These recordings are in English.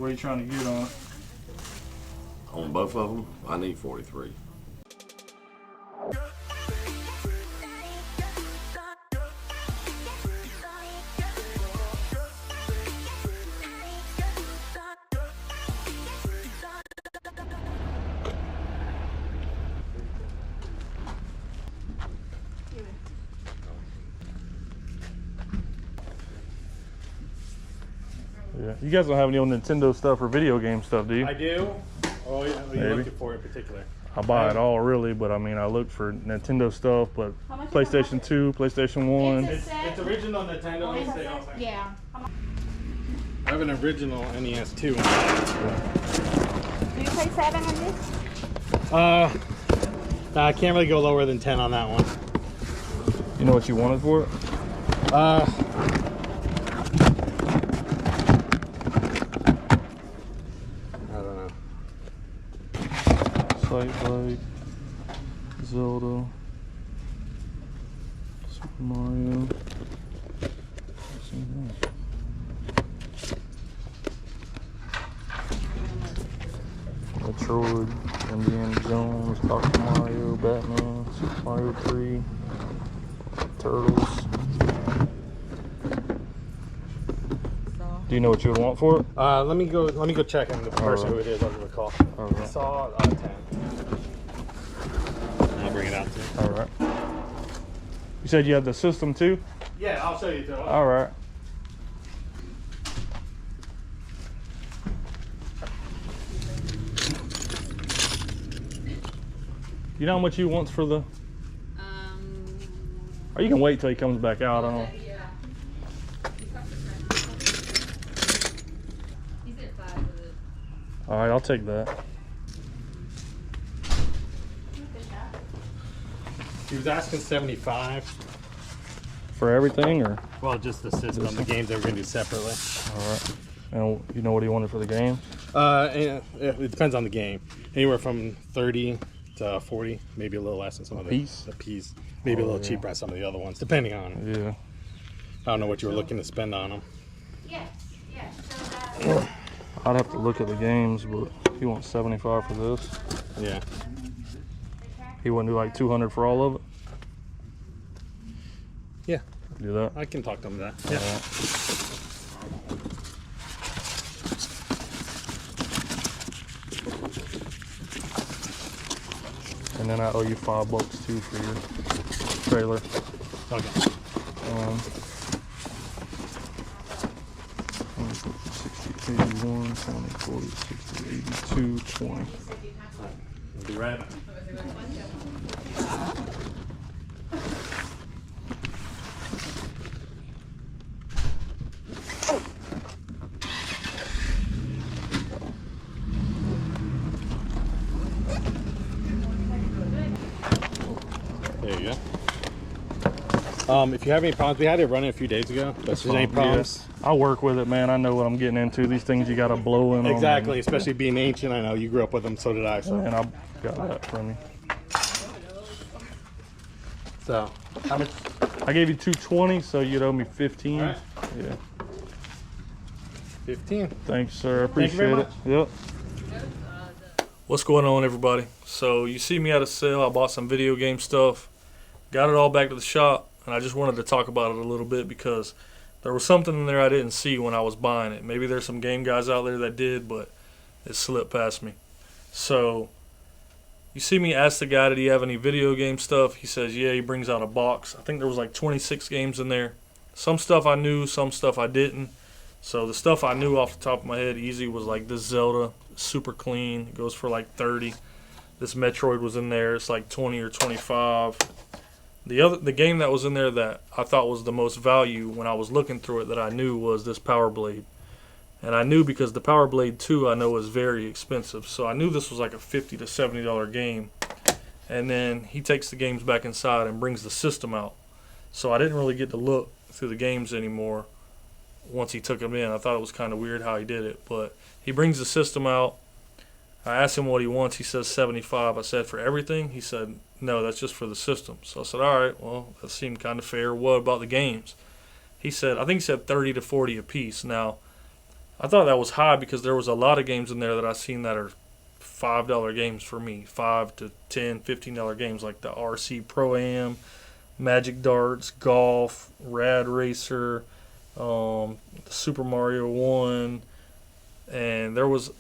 What are you trying to get on it? On both of them, I need 43. Yeah. You guys don't have any old Nintendo stuff or video game stuff, do you? I do. Oh, yeah. What are you looking for in particular? I buy it all really, but I mean, I look for Nintendo stuff, but PlayStation 2, PlayStation 1. It's original Nintendo. Yeah. I have an original NES too. Do you pay 7 on this? I can't really go lower than 10 on that one. You know what you wanted for it? I don't know. Sight Light, Zelda, Super Mario. Metroid, Indiana Jones, Dr. Mario, Batman, Super Mario 3, Turtles. Do you know what you would want for it? Let me go check on the person who it is. I'll recall. I saw 10. I'll bring it out to you. All right. You said you had the system too? Yeah, I'll show you too. All right. You know how much he wants for the? Or you can wait till he comes back out. I don't know. Yeah. He's at 5 with it. All right, I'll take that. He was asking 75. For everything, or? Well, just the system. The games they were going to do separately. All right. And you know what he wanted for the game? It depends on the game. Anywhere from 30 to 40, maybe a little less than some of the piece. Maybe a little cheaper on some of the other ones, depending on it. Yeah. I don't know what you were looking to spend on them. Yes. I'd have to look at the games, but he wants 75 for this. Yeah. He wouldn't do like 200 for all of it? Yeah. Do that? I can talk to him that. Yeah. And then I owe you $5 too for your trailer. Okay. 60, 81, 20, 40, 60, 82, 20. I'll be right back. There you go. If you have any problems, we had it running a few days ago. But if there's any problems, I work with it, man. I know what I'm getting into. These things you got to blow in. Exactly, especially being ancient. I know you grew up with them, so did I. So. And I got that from you. So, how much? I gave you $220, so you'd owe me 15. Right. Yeah. 15. Thanks, sir. I Thank you very appreciate it. Yep. What's going on, everybody? So you see me at a sale. I bought some video game stuff, got it all back to the shop, and I just wanted to talk about it a little bit because there was something in there I didn't see when I was buying it. Maybe there's some game guys out there that did, but it slipped past me. So you see me ask the guy, did he have any video game stuff? He says, yeah. He brings out a box. I think there was like 26 games in there. Some stuff I knew, some stuff I didn't. So the stuff I knew off the top of my head easy was like this Zelda, super clean. It goes for like 30. This Metroid was in there. It's like 20 or 25. The game that was in there that I thought was the most value when I was looking through it that I knew was this Power Blade. And I knew because the Power Blade 2 I know is very expensive. So I knew this was like a $50 to $70 game. And then he takes the games back inside and brings the system out. So I didn't really get to look through the games anymore once he took them in. I thought it was kind of weird how he did it. But he brings the system out. I asked him what he wants. He says 75. I said, for everything? He said, no, that's just for the system. So I said, all right, well, that seemed kind of fair. What about the games? He said, I think he said 30 to 40 a piece. Now, I thought that was high because there was a lot of games in there that I seen that are $5 games for me, $5 to $10, $15 games like the RC Pro Am, Magic Darts, Golf, Rad Racer, Super Mario 1, and there was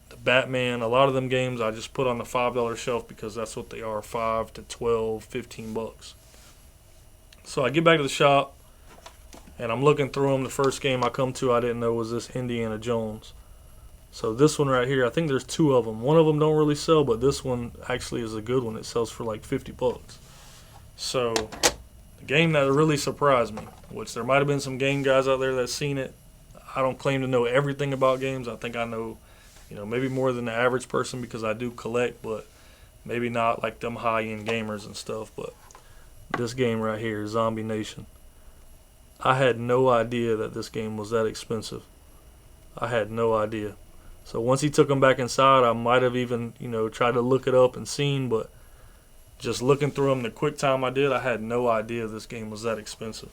the Batman. A lot of them games I just put on the $5 shelf because that's what they are, $5 to $12, $15. So I get back to the shop and I'm looking through them. The first game I come to I didn't know was this Indiana Jones. So this one right here, I think there's two of them. One of them don't really sell, but this one actually is a good one. It sells for like $50. So the game that really surprised me, which there might have been some game guys out there that's seen it. I don't claim to know everything about games. I think I know, maybe more than the average person because I do collect, but maybe not like them high-end gamers and stuff. But this game right here, Zombie Nation, I had no idea that this game was that expensive. I had no idea. So once he took them back inside, I might have even, tried to look it up and seen, but just looking through them the quick time I did, I had no idea this game was that expensive.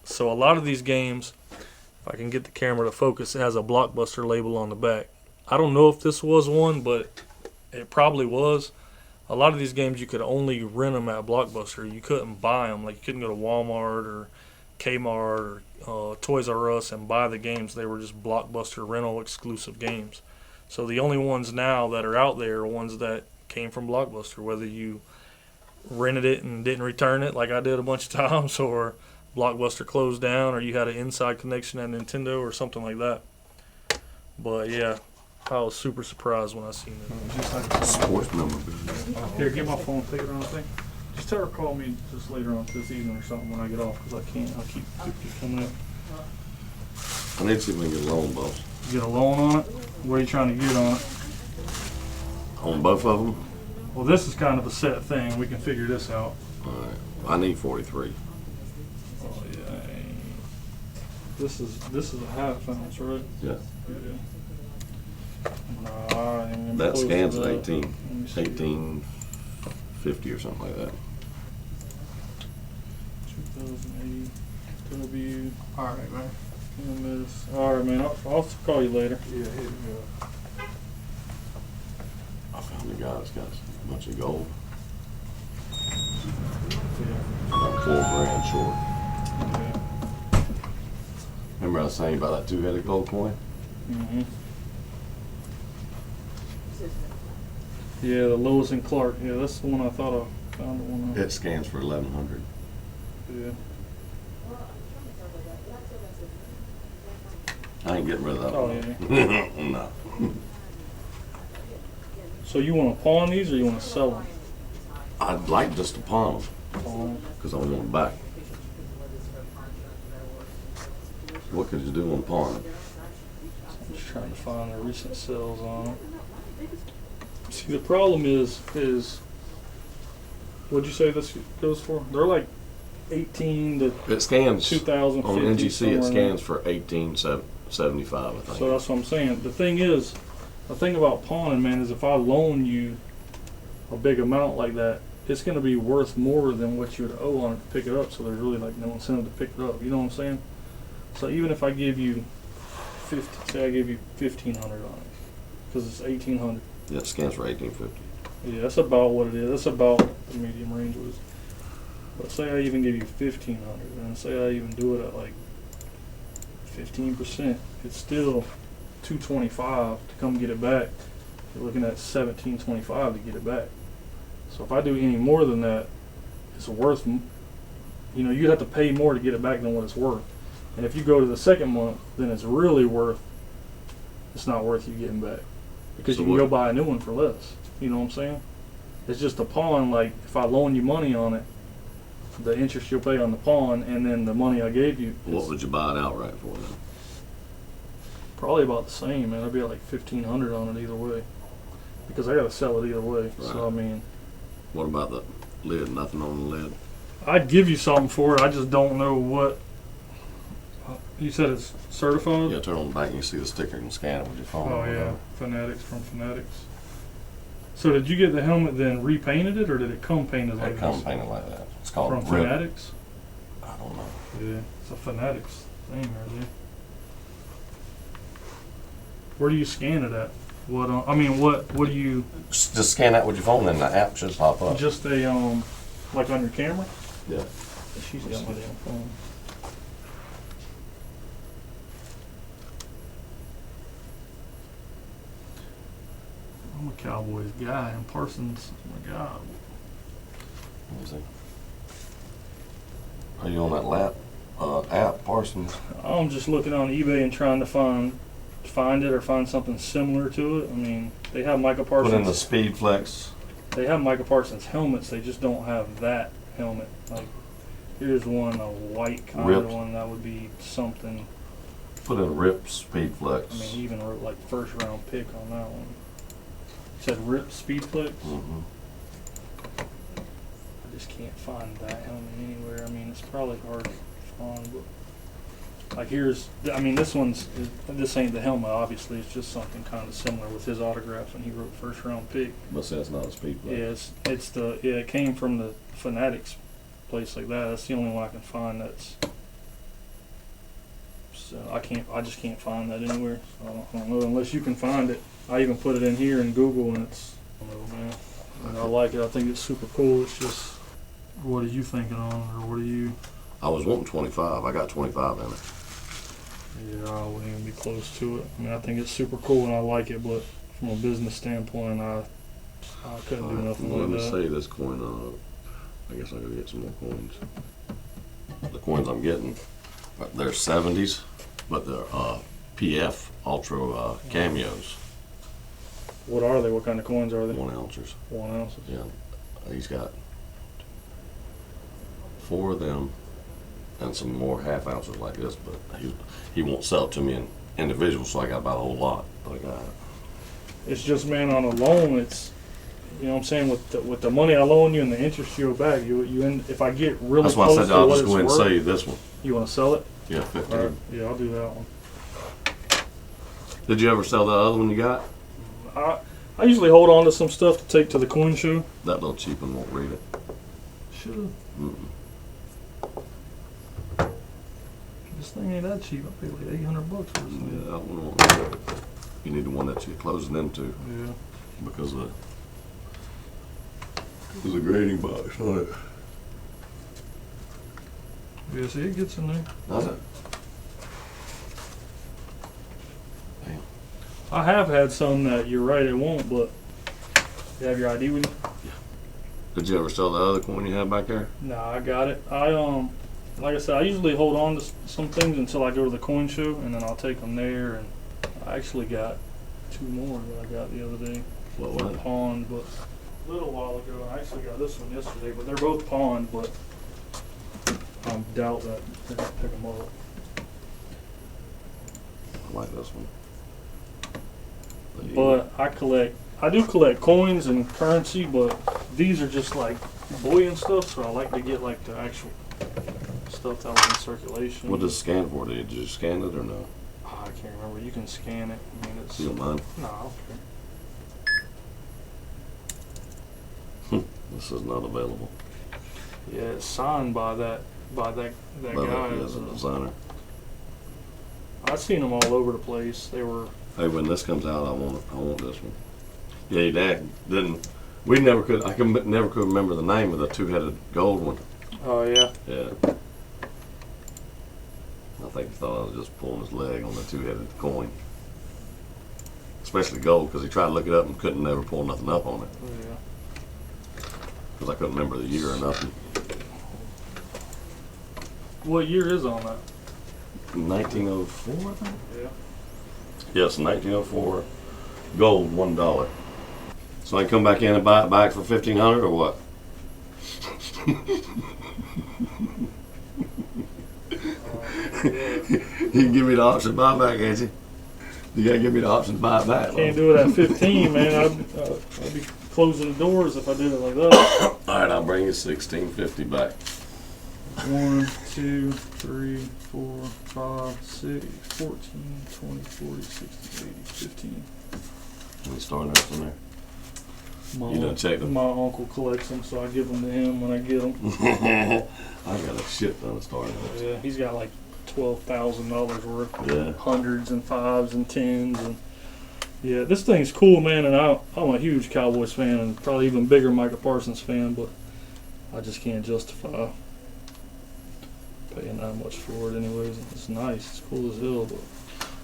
So a lot of these games, if I can get the camera to focus, it has a Blockbuster label on the back. I don't know if this was one, but it probably was. A lot of these games you could only rent them at Blockbuster. You couldn't buy them. Like you couldn't go to Walmart or Kmart or Toys R Us and buy the games. They were just Blockbuster rental exclusive games. So the only ones now that are out there are ones that came from Blockbuster, whether you rented it and didn't return it like I did a bunch of times, or Blockbuster closed down, or you had an inside connection at Nintendo or something like that. But yeah, I was super surprised when I seen it. Sports memorabilia. Here, get my phone, take it on the thing. Just tell her to call me just later on this evening or something when I get off, because I can't. I'll keep coming in. I need to see if we can get a loan, boss. Get a loan on it? What are you trying to get on it? On both of them? Well, this is kind of a set thing. We can figure this out. All right. I need 43. Oh yeah. This is a half ounce, right? Yeah. Nah, I ain't That close to scans at that. 1850 or something like that. 2008 W. All right, man. MS. All right, man. I'll call you later. Yeah, hit me up. I found a guy that's got a bunch of gold. Yeah. About $4 grand short. Yeah. Remember I was saying about that 2-headed gold coin? Mhm. Yeah, the Lewis and Clark. Yeah, that's the one I thought I found. One. It scans for 1100. Yeah. I ain't getting rid of that Oh one. yeah. No. So you want to pawn these or you want to sell them? I'd like just to pawn them Pawn. because I want them back. What could you do on pawn? I'm just trying to find the recent sales on it. See, the problem is what'd you say this goes for? They're like 18 to It scans 2050. on NGC. It somewhere in scans for 1875, I think. So that's what I'm saying. The thing about pawning, man, is if I loan you a big amount like that, it's going to be worth more than what you would owe on it to pick it up. So there's really like no incentive to pick it up. You know what I'm saying? So even if I give you say I give you $1,500 on it, because it's $1,800. Yeah, it scans for 1850. Yeah, that's about what it is. That's about what the medium range was. But say I even give you $1,500, and say I even do it at like 15%, it's still $225 to come get it back. You're looking at $1,725 to get it back. So if I do any more than that, it's worth. You'd have to pay more to get it back than what it's worth. And if you go to the second month, then it's really worth. It's not worth you getting back because So you can what- go buy a new one for less. You know what I'm saying? It's just a pawn. Like if I loan you money on it, the interest you'll pay on the pawn, and then the money I gave you. What would you buy it outright for then? Probably about the same, man. I'd be like $1,500 on it either way, because I gotta sell it either way. So Right. I mean, What about the lid? Nothing on the lid? I'd give you something for it. I just don't know what. You said it's certified? Yeah, turn on the back and you see the sticker and scan it with your phone. Oh yeah, Fanatics from Fanatics. So did you get the helmet then repainted it, or did it come painted like It comes this? painted like that. It's called From ribbon. Fanatics? I don't know. Yeah, it's a Fanatics thing right there. Where do you scan it at? What? I mean, what do you? Just scan that with your phone, and the app should pop up. Just a like on your camera? Yeah. She's got my damn phone. I'm a Cowboys guy, and Parsons, oh my God. Let me see. Are you on that app, Parsons? I'm just looking on eBay and trying to find it or find something similar to it. I mean, they have Micah Parsons. Put in the Speed Flex. They have Micah Parsons helmets. They just don't have that helmet. Like, here's one, a white kind Ripped. of one. That would be something. Put in Rip Speed Flex. I mean, he even wrote like first round pick on that one. It said Rip Speedflex. Mm-hmm. I just can't find that helmet anywhere. I mean, it's probably hard to find, but like here's, I mean, this ain't the helmet. Obviously, it's just something kind of similar with his autographs when he wrote first round pick. But that's not a Speed Flex. Yeah, it came from the Fanatics place like that. That's the only one I can find that's. So I just can't find that anywhere. So I don't know unless you can find it. I even put it in here in Google, and it's, I don't know, man. And I like it. I think it's super cool. It's just, what are you thinking on, or what are you? I was wanting 25. I got 25 in it. Yeah, I wouldn't even be close to it. I mean, I think it's super cool, and I like it, but from a business standpoint, I couldn't do nothing Let me like that. say this coin. I guess I gotta get some more coins. The coins I'm getting, they're 70s, but they're PF Ultra cameos. What are they? What kind of coins are they? 1 ounces. 1 ounce. Yeah, he's got 4 of them and some more half ounces like this, but he won't sell it to me in individual, so I got about a whole lot. But I got It's just, man, on a loan, it's, you know what I'm saying, with the money I loan you and the interest you owe back, if I get really that's why I close said to I'll what just it's go ahead and worth, sell you this one. you want to sell it? Yeah, 15. All right, yeah, I'll do that one. Did you ever sell the other one you got? I usually hold on to some stuff to take to the coin show. That little cheap one won't read it. Should've. Mm-mm. This thing ain't that cheap. I paid like $800 for this thing. Yeah, that one won't read it. You need the one that you're closing into Yeah. because of there's a grading box on it. Yeah, see, it gets in there. Does it? I have had some that you're right, it won't, but you have your ID with you? Did you ever sell the other coin you had back there? Nah, I got it. Like I said, I usually hold on to some things until I go to the coin show, and then I'll take them there. And I actually got 2 more that I got the other day. What They're was it? pawned, but a little while ago. I actually got this one yesterday, but they're both pawned, but I doubt that they're gonna pick them up. I like this one. But I do collect coins and currency, but these are just like bullion stuff, so I like to get like the actual stuff that was in circulation. What does it scan for? Did you scan it or no? I can't remember. You can scan it. I mean, it's. You don't mind? No, I don't care. This is not available. Yeah, it's signed by that guy. As a designer. I've seen them all over the place. They were. Hey, when this comes out, I want this one. Yeah, your dad didn't. We never could. Never could remember the name of the 2-headed gold one. Oh yeah. Yeah. I think he thought I was just pulling his leg on the 2-headed coin. Especially gold, because he tried to look it up and couldn't never pull nothing up on it. Oh, yeah. Because I couldn't remember the year or nothing. What year is on that? 1904, I think. Yeah. Yes, 1904. Gold, $1. So I can come back in and buy it back for $1,500 or what? You can give me the option to buy it back, can't you? You gotta give me the option to buy it back. Can't do it at 15, man. I'd be closing the doors if I did it like that. All right, I'll bring you $16.50 back. 1, 2, 3, 4, 5, 6, 14, 20, 40, 60, 80, 15. Let me start notes in there. My, You done checked them? My uncle collects them, so I give them to him when I get them. I got a shit ton of star notes. Yeah, he's got like $12,000 worth. Yeah. Hundreds and fives and tens, and Yeah, this thing's cool, man, and I'm a huge Cowboys fan and probably even bigger Micah Parsons fan, but I just can't justify paying that much for it anyways. It's nice. It's cool as hell, but...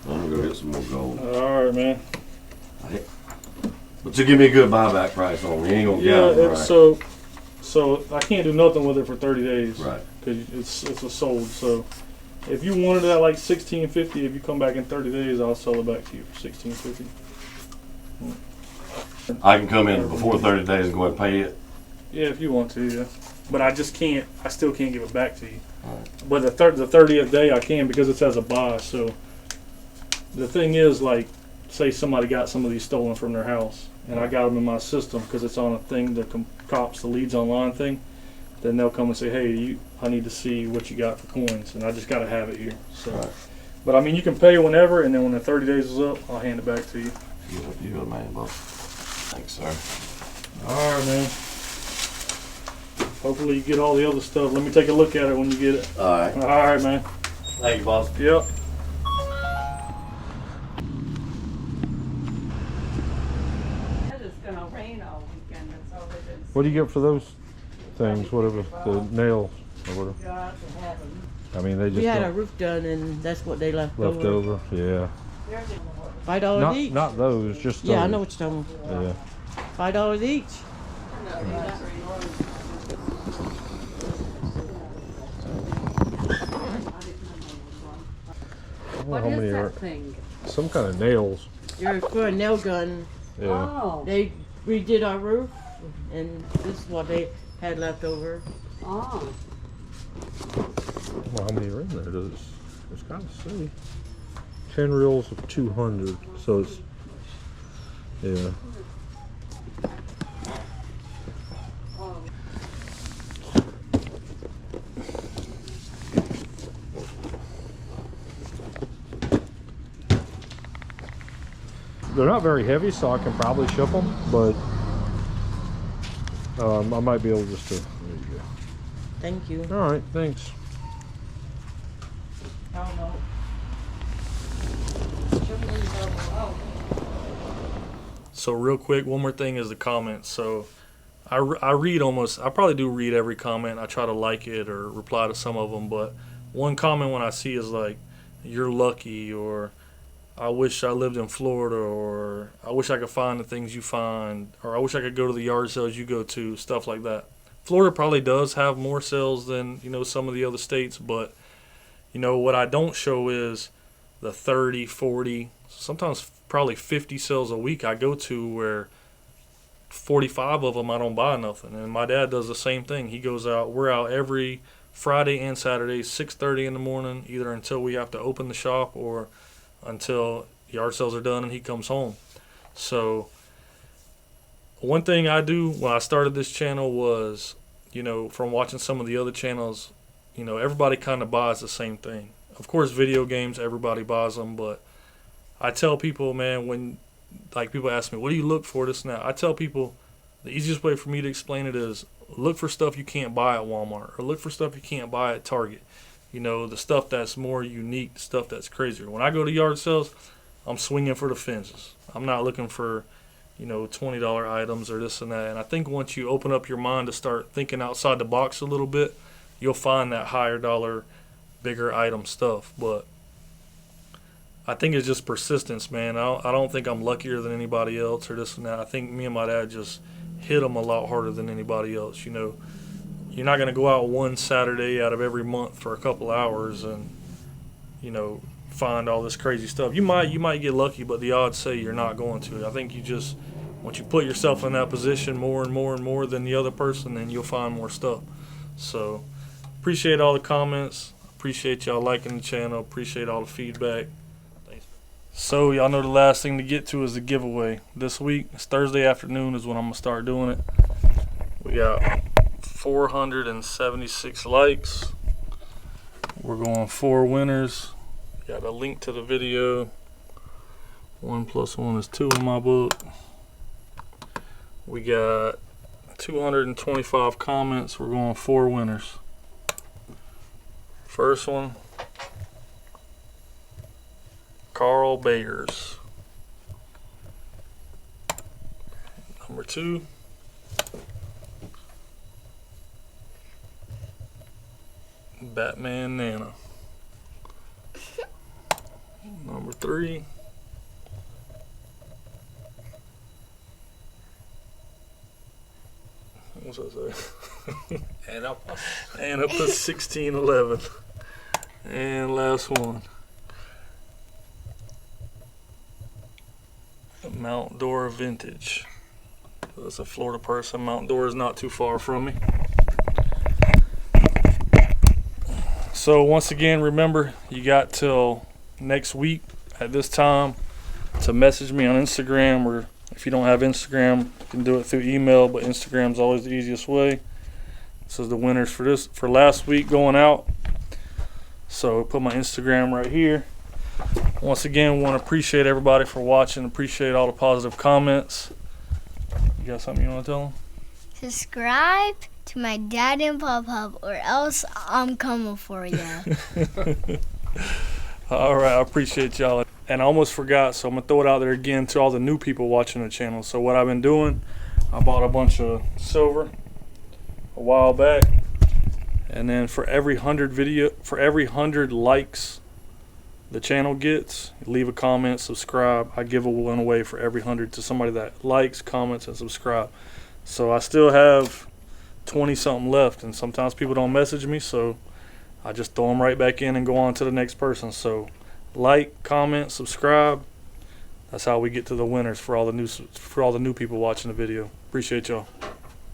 I'm gonna go get some more gold. All right, man. But you give me a good buyback price on it. You ain't gonna get it, right? So I can't do nothing with it for 30 days. Right. Because it's a sold. So if you wanted it at like $16.50, if you come back in 30 days, I'll sell it back to you for $16.50. I can come in before 30 days and go ahead and pay it. Yeah, if you want to, yeah. But I just can't. I still can't give it back to you. Right. But the 30th day I can because it says a buy. So the thing is, like, say somebody got some of these stolen from their house, and I got them in my system because it's on a thing, the cops, the leads online thing. Then they'll come and say, hey, I need to see what you got for coins, and I just got to have it here. So, Right. But I mean, you can pay whenever, and then when the 30 days is up, I'll hand it back to you. You're a man, boss. Thanks, sir. All right, man. Hopefully you get all the other stuff. Let me take a look at it when you get it. All right. All right, man. Thank you, boss. Yep. It's gonna rain all weekend, that's all it is. What do you get for those things, whatever, the nails or whatever? You have to have them. I mean, they just We had a don't roof done, and that's what they left left over. Yeah. $5 each. Not those, just those. Yeah, I know what you're talking about. Yeah. $5 each. I don't know how many are. Thing? Some kind of nails. You're for a nail gun. Yeah. Oh. They redid our roof, and this is what they had left over. Oh. Well, how many are in there? It's kind of say 10 reels of 200. So it's yeah. They're not very heavy, so I can probably ship them, but I might be able just to. There you Thank you. go. All right, thanks. I don't know. So real quick, one more thing is the comments. So I read I probably do read every comment. I try to like it or reply to some of them, but one comment when I see is like, you're lucky, or I wish I lived in Florida, or I wish I could find the things you find, or I wish I could go to the yard sales you go to, stuff like that. Florida probably does have more sales than, some of the other states, but, what I don't show is the 30, 40, sometimes probably 50 sales a week I go to where 45 of them I don't buy nothing. And my dad does the same thing. He goes out, we're out every Friday and Saturday, 6:30 in the morning, either until we have to open the shop or until yard sales are done and he comes home. So one thing I do when I started this channel was, from watching some of the other channels, everybody kind of buys the same thing. Of course, video games, everybody buys them, but I tell people, man, when people ask me, what do you look for, this and that? I tell people the easiest way for me to explain it is look for stuff you can't buy at Walmart, or look for stuff you can't buy at Target. The stuff that's more unique, the stuff that's crazier. When I go to yard sales, I'm swinging for the fences. I'm not looking for, $20 items or this and that. And I think once you open up your mind to start thinking outside the box a little bit, you'll find that higher dollar, bigger item stuff. But I think it's just persistence, man. I don't think I'm luckier than anybody else or this and that. I think me and my dad just hit them a lot harder than anybody else. You're not going to go out one Saturday out of every month for a couple hours and, find all this crazy stuff. You might get lucky, but the odds say you're not going to. I think once you put yourself in that position more and more and more than the other person, then you'll find more stuff. So appreciate all the comments. Appreciate y'all liking the channel. Appreciate all the feedback. Thanks. So y'all know the last thing to get to is the giveaway. This week, it's Thursday afternoon is when I'm going to start doing it. We got 476 likes. We're going 4 winners. Got a link to the video. 1 + 1 is 2 in my book. We got 225 comments. We're going 4 winners. First one, Carl Bayers. Number 2. Batman Nana. Number 3. What's that say? And up to 1611. And last one. Mount Dora Vintage. So that's a Florida person. Mount Dora is not too far from me. So once again, remember, you got till next week at this time to message me on Instagram, or if you don't have Instagram, you can do it through email, but Instagram's always the easiest way. This is the winners for last week going out. So put my Instagram right here. Once again, want to appreciate everybody for watching. Appreciate all the positive comments. You got something you want to tell them? Subscribe to my dad and pop, or else I'm coming for you. All right, I appreciate y'all. And I almost forgot, so I'm going to throw it out there again to all the new people watching the channel. So what I've been doing, I bought a bunch of silver a while back. And then for every 100 likes the channel gets, leave a comment, subscribe. I give one away for every 100 to somebody that likes, comments, and subscribe. So I still have 20 something left, and sometimes people don't message me, so I just throw them right back in and go on to the next person. So like, comment, subscribe. That's how we get to the winners for all the new people watching the video. Appreciate y'all.